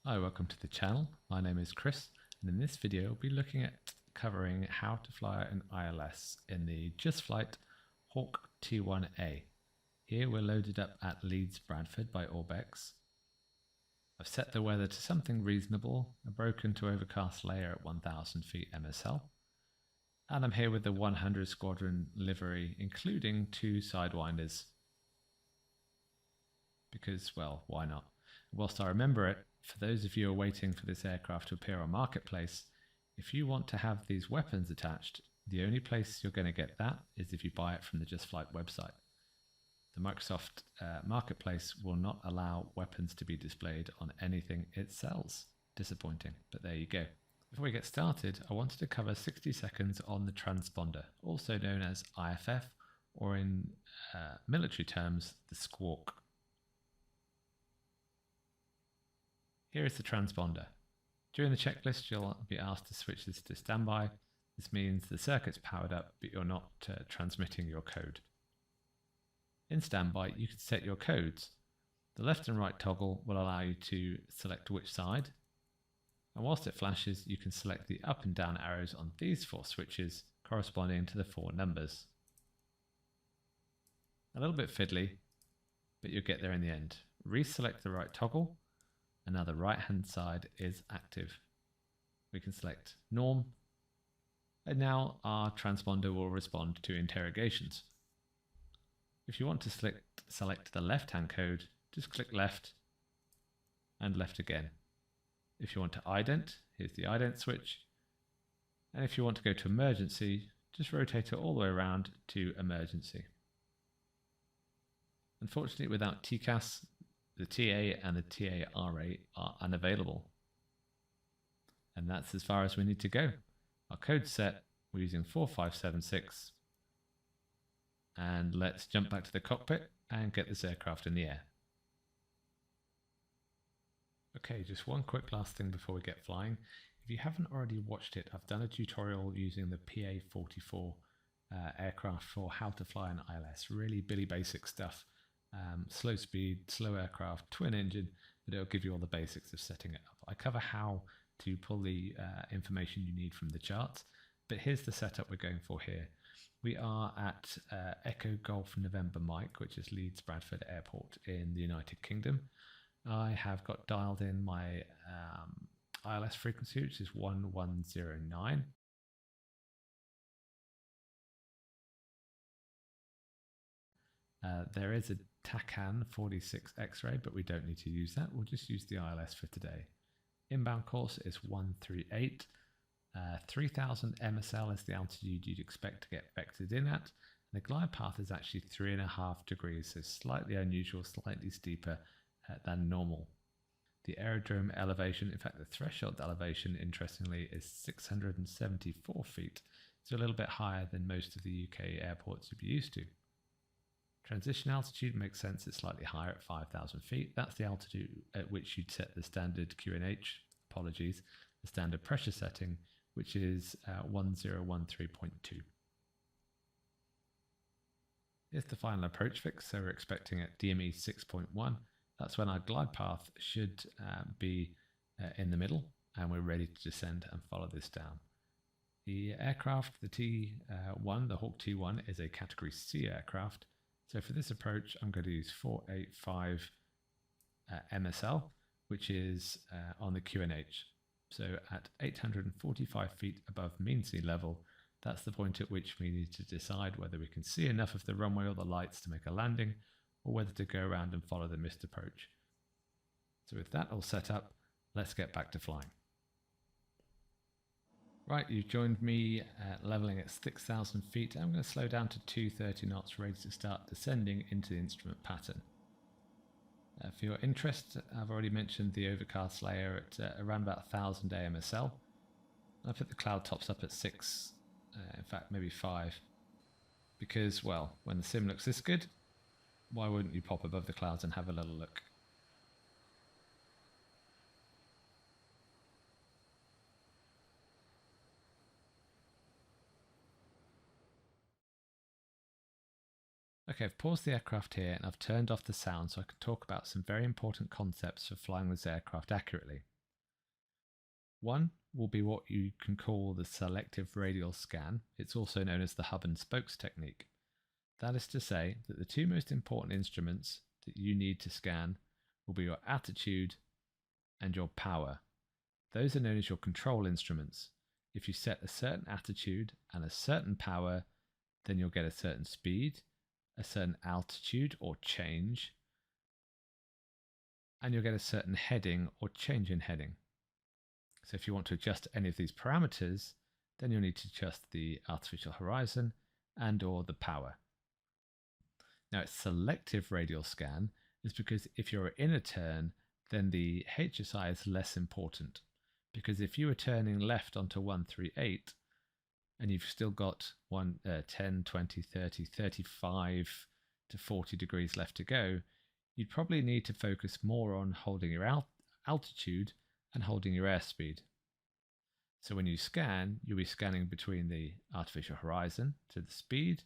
Hi, welcome to the channel. My name is Chris, and in this video we'll be looking at covering how to fly an ILS in the Just Flight Hawk T1A. Here we're loaded up at Leeds Bradford by Orbex. I've set the weather to something reasonable, a broken to overcast layer at 1000 feet MSL, and I'm here with the 100 Squadron livery, including 2 sidewinders. Because, well, why not? Whilst I remember it, for those of you who are waiting for this aircraft to appear on Marketplace, if you want to have these weapons attached, the only place you're going to get that is if you buy it from the Just Flight website. The Microsoft Marketplace will not allow weapons to be displayed on anything it sells. Disappointing, but there you go. Before we get started, I wanted to cover 60 seconds on the transponder, also known as IFF, or in military terms, the squawk. Here is the transponder. During the checklist, you'll be asked to switch this to standby. This means the circuit's powered up, but you're not transmitting your code. In standby, you can set your codes. The left and right toggle will allow you to select which side. And whilst it flashes, you can select the up and down arrows on these 4 switches corresponding to the 4 numbers. A little bit fiddly, but you'll get there in the end. Reselect the right toggle. And now the right hand side is active. We can select norm, and now our transponder will respond to interrogations. If you want to select the left hand code, just click left and left again. If you want to ident, here's the ident switch. And if you want to go to emergency, just rotate it all the way around to emergency. Unfortunately, without TCAS, the TA and the TARA are unavailable. And that's as far as we need to go. Our code's set, we're using 4576. And let's jump back to the cockpit and get this aircraft in the air. Okay, just one quick last thing before we get flying. If you haven't already watched it, I've done a tutorial using the PA-44 aircraft for how to fly an ILS. Really Billy Basic stuff. Slow speed, slow aircraft, twin engine, but it'll give you all the basics of setting it up. I cover how to pull the information you need from the charts, but here's the setup we're going for here. We are at Echo Golf November Mike, which is Leeds Bradford Airport in the United Kingdom. I have got dialed in my ILS frequency, which is 1109. There is a TACAN 46 X-ray, but we don't need to use that. We'll just use the ILS for today. Inbound course is 138. 3000 MSL is the altitude you'd expect to get vectored in at. And the glide path is actually 3.5 degrees, so slightly unusual, slightly steeper than normal. The aerodrome elevation, in fact the threshold elevation, interestingly, is 674 feet, so a little bit higher than most of the UK airports you'd be used to. Transition altitude makes sense, it's slightly higher at 5,000 feet. That's the altitude at which you'd set the standard QNH, the standard pressure setting, which is 1013.2. Here's the final approach fix, so we're expecting at DME 6.1. That's when our glide path should be in the middle, and we're ready to descend and follow this down. The aircraft, the T1, the Hawk T1, is a Category C aircraft. So for this approach, I'm going to use 485 MSL, which is on the QNH. So at 845 feet above mean sea level, that's the point at which we need to decide whether we can see enough of the runway or the lights to make a landing, or whether to go around and follow the missed approach. So with that all set up, let's get back to flying. Right, you've joined me leveling at 6,000 feet. I'm going to slow down to 230 knots, ready to start descending into the instrument pattern. For your interest, I've already mentioned the overcast layer at around about 1000 AMSL. I put the cloud tops up at 6, in fact maybe 5, because, well, when the sim looks this good, why wouldn't you pop above the clouds and have a little look? Okay, I've paused the aircraft here and I've turned off the sound so I can talk about some very important concepts for flying this aircraft accurately. One will be what you can call the selective radial scan. It's also known as the hub and spokes technique. That is to say that the two most important instruments that you need to scan will be your attitude and your power. Those are known as your control instruments. If you set a certain attitude and a certain power, then you'll get a certain speed, a certain altitude or change, and you'll get a certain heading or change in heading. So if you want to adjust any of these parameters, then you'll need to adjust the artificial horizon and or the power. Now, its selective radial scan is because if you're in a turn, then the HSI is less important. Because if you were turning left onto 138 and you've still got 10, 20, 30, 35 to 40 degrees left to go, you'd probably need to focus more on holding your altitude and holding your airspeed. So when you scan, you'll be scanning between the artificial horizon to the speed,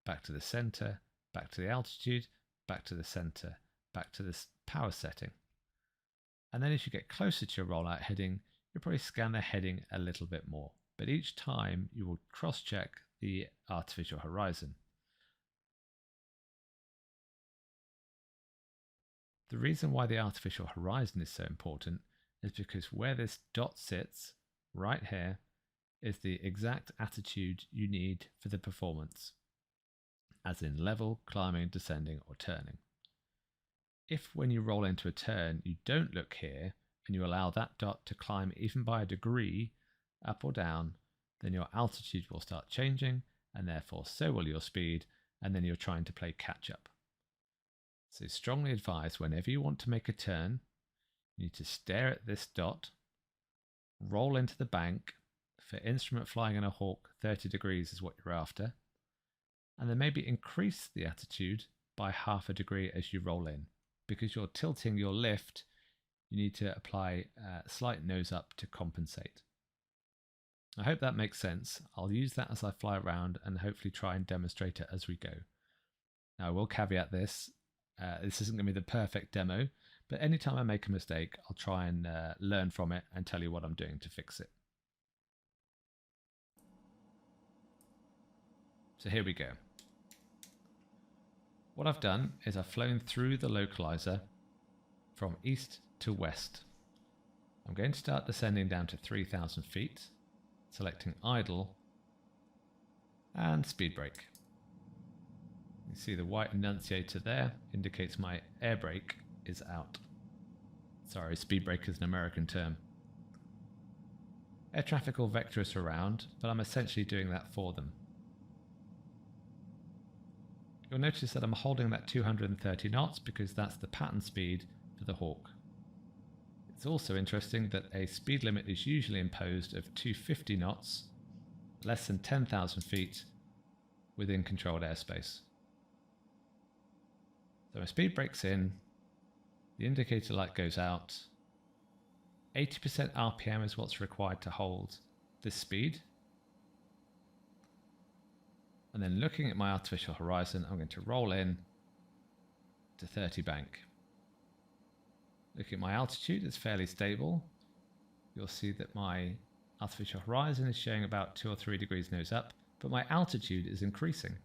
back to the center, back to the altitude, back to the center, back to the power setting. And then as you get closer to your rollout heading, you'll probably scan the heading a little bit more. But each time you will cross-check the artificial horizon. The reason why the artificial horizon is so important is because where this dot sits, right here, is the exact attitude you need for the performance, as in level, climbing, descending, or turning. If when you roll into a turn you don't look here and you allow that dot to climb even by a degree up or down, then your altitude will start changing and therefore so will your speed, and then you're trying to play catch up. So strongly advise whenever you want to make a turn, you need to stare at this dot, roll into the bank. For instrument flying in a hawk, 30 degrees is what you're after, and then maybe increase the attitude by half a degree as you roll in. Because you're tilting your lift, you need to apply a slight nose up to compensate. I hope that makes sense. I'll use that as I fly around and hopefully try and demonstrate it as we go. Now I will caveat this, this isn't going to be the perfect demo, but anytime I make a mistake, I'll try and learn from it and tell you what I'm doing to fix it. So here we go. What I've done is I've flown through the localizer from east to west. I'm going to start descending down to 3,000 feet, selecting idle and speed brake. You see the white annunciator there indicates my air brake is out. Sorry, speed brake is an American term. Air traffic will vector us around, but I'm essentially doing that for them. You'll notice that I'm holding that 230 knots because that's the pattern speed for the Hawk. It's also interesting that a speed limit is usually imposed of 250 knots, less than 10,000 feet within controlled airspace. So my speed brake's in, the indicator light goes out, 80% RPM is what's required to hold this speed. And then looking at my artificial horizon, I'm going to roll in to 30 bank. Looking at my altitude, it's fairly stable. You'll see that my artificial horizon is showing about 2 or 3 degrees nose up, but my altitude is increasing.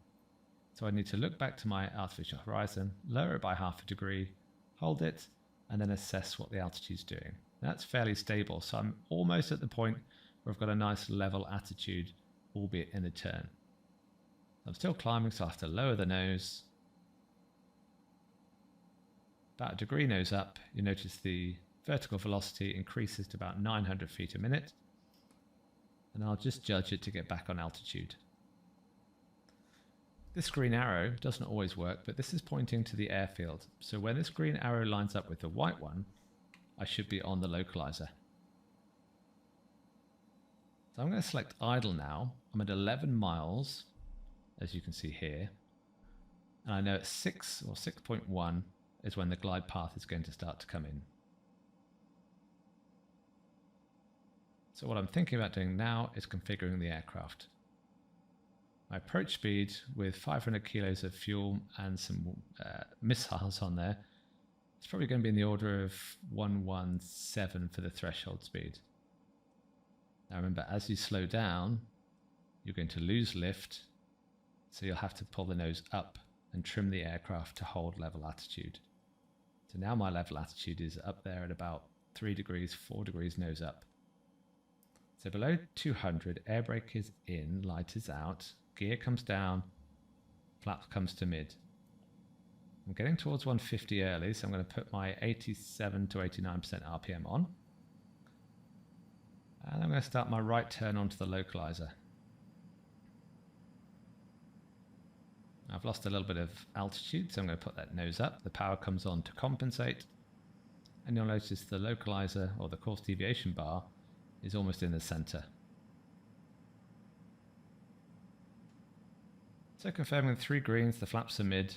So I need to look back to my artificial horizon, lower it by half a degree, hold it, and then assess what the altitude's doing. That's fairly stable, so I'm almost at the point where I've got a nice level attitude, albeit in a turn. I'm still climbing, so I have to lower the nose. About a degree nose up, you notice the vertical velocity increases to about 900 feet a minute. And I'll just judge it to get back on altitude. This green arrow doesn't always work, but this is pointing to the airfield. So when this green arrow lines up with the white one, I should be on the localizer. So I'm going to select idle now. I'm at 11 miles. As you can see here, and I know at 6 or 6.1 is when the glide path is going to start to come in. So what I'm thinking about doing now is configuring the aircraft. My approach speed with 500 kilos of fuel and some missiles on there, it's probably going to be in the order of 117 for the threshold speed. Now remember, as you slow down, you're going to lose lift, so you'll have to pull the nose up and trim the aircraft to hold level attitude. So now my level attitude is up there at about 3 degrees, 4 degrees nose up. So below 200, air brake is in, light is out, gear comes down, flap comes to mid. I'm getting towards 150 early, so I'm going to put my 87 to 89% RPM on. And I'm going to start my right turn onto the localizer. I've lost a little bit of altitude, so I'm going to put that nose up. The power comes on to compensate. And you'll notice the localizer, or the course deviation bar, is almost in the center. So confirming the 3 greens, the flaps are mid.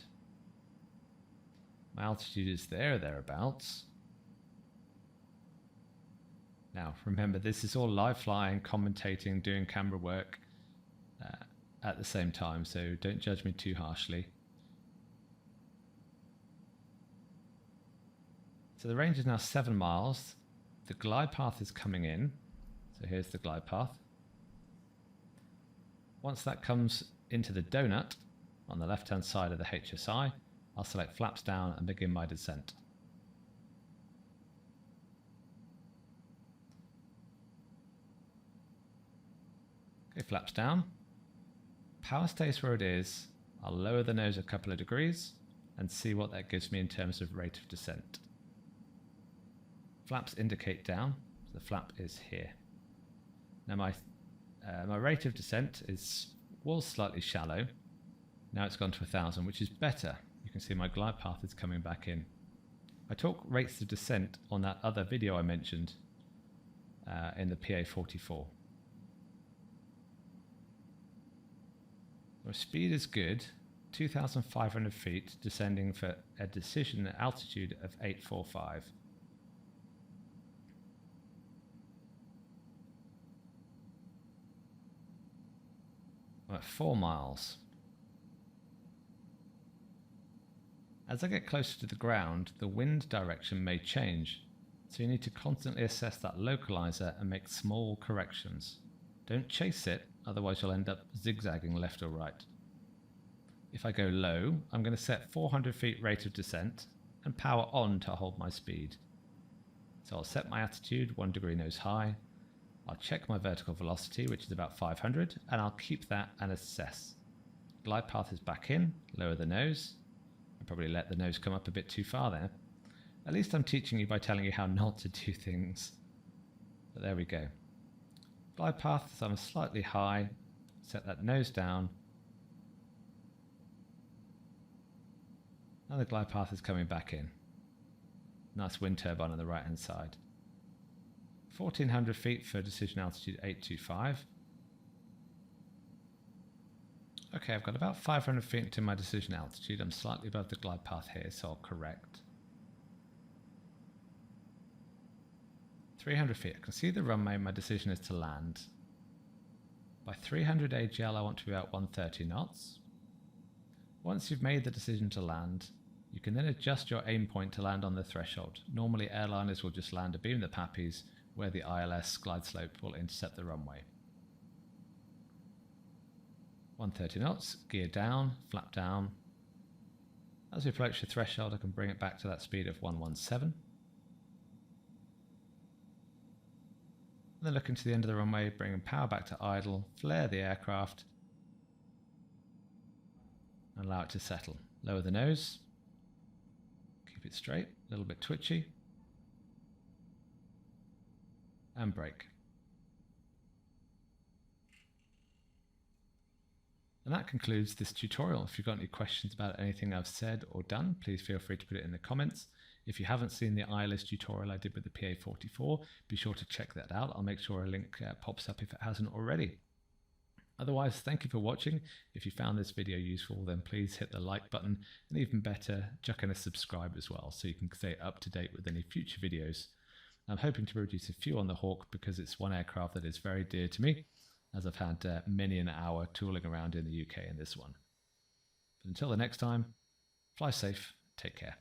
My altitude is there or thereabouts. Now remember, this is all live flying, commentating, doing camera work at the same time, so don't judge me too harshly. So the range is now 7 miles. The glide path is coming in. So here's the glide path. Once that comes into the donut on the left-hand side of the HSI, I'll select flaps down and begin my descent. Okay, flaps down. Power stays where it is. I'll lower the nose a couple of degrees and see what that gives me in terms of rate of descent. Flaps indicate down, so the flap is here. Now my rate of descent was slightly shallow. Now it's gone to 1,000, which is better. You can see my glide path is coming back in. I talk rates of descent on that other video I mentioned in the PA44. My speed is good, 2,500 feet, descending for a decision at altitude of 845. I'm at 4 miles. As I get closer to the ground, the wind direction may change, so you need to constantly assess that localizer and make small corrections. Don't chase it, otherwise you'll end up zigzagging left or right. If I go low, I'm going to set 400 feet rate of descent and power on to hold my speed. So I'll set my attitude 1 degree nose high. I'll check my vertical velocity, which is about 500, and I'll keep that and assess. Glide path is back in, lower the nose. I probably let the nose come up a bit too far there. At least I'm teaching you by telling you how not to do things. But there we go. Glide path, so I'm slightly high, set that nose down. Now the glide path is coming back in. Nice wind turbine on the right hand side. 1,400 feet for decision altitude 825. Okay, I've got about 500 feet into my decision altitude. I'm slightly above the glide path here, so I'll correct. 300 feet. I can see the runway. My decision is to land. By 300 AGL, I want to be about 130 knots. Once you've made the decision to land, you can then adjust your aim point to land on the threshold. Normally, airliners will just land abeam the PAPIs where the ILS glide slope will intercept the runway. 130 knots, gear down, flap down. As we approach the threshold, I can bring it back to that speed of 117. And then looking to the end of the runway, bringing power back to idle, flare the aircraft, and allow it to settle. Lower the nose, keep it straight, a little bit twitchy, and brake. And that concludes this tutorial. If you've got any questions about anything I've said or done, please feel free to put it in the comments. If you haven't seen the ILS tutorial I did with the PA44, be sure to check that out. I'll make sure a link pops up if it hasn't already. Otherwise, thank you for watching. If you found this video useful, then please hit the like button, and even better, chuck in a subscribe as well, so you can stay up to date with any future videos. I'm hoping to produce a few on the Hawk because it's one aircraft that is very dear to me, as I've had many an hour tooling around in the UK in this one. But until the next time, fly safe, take care.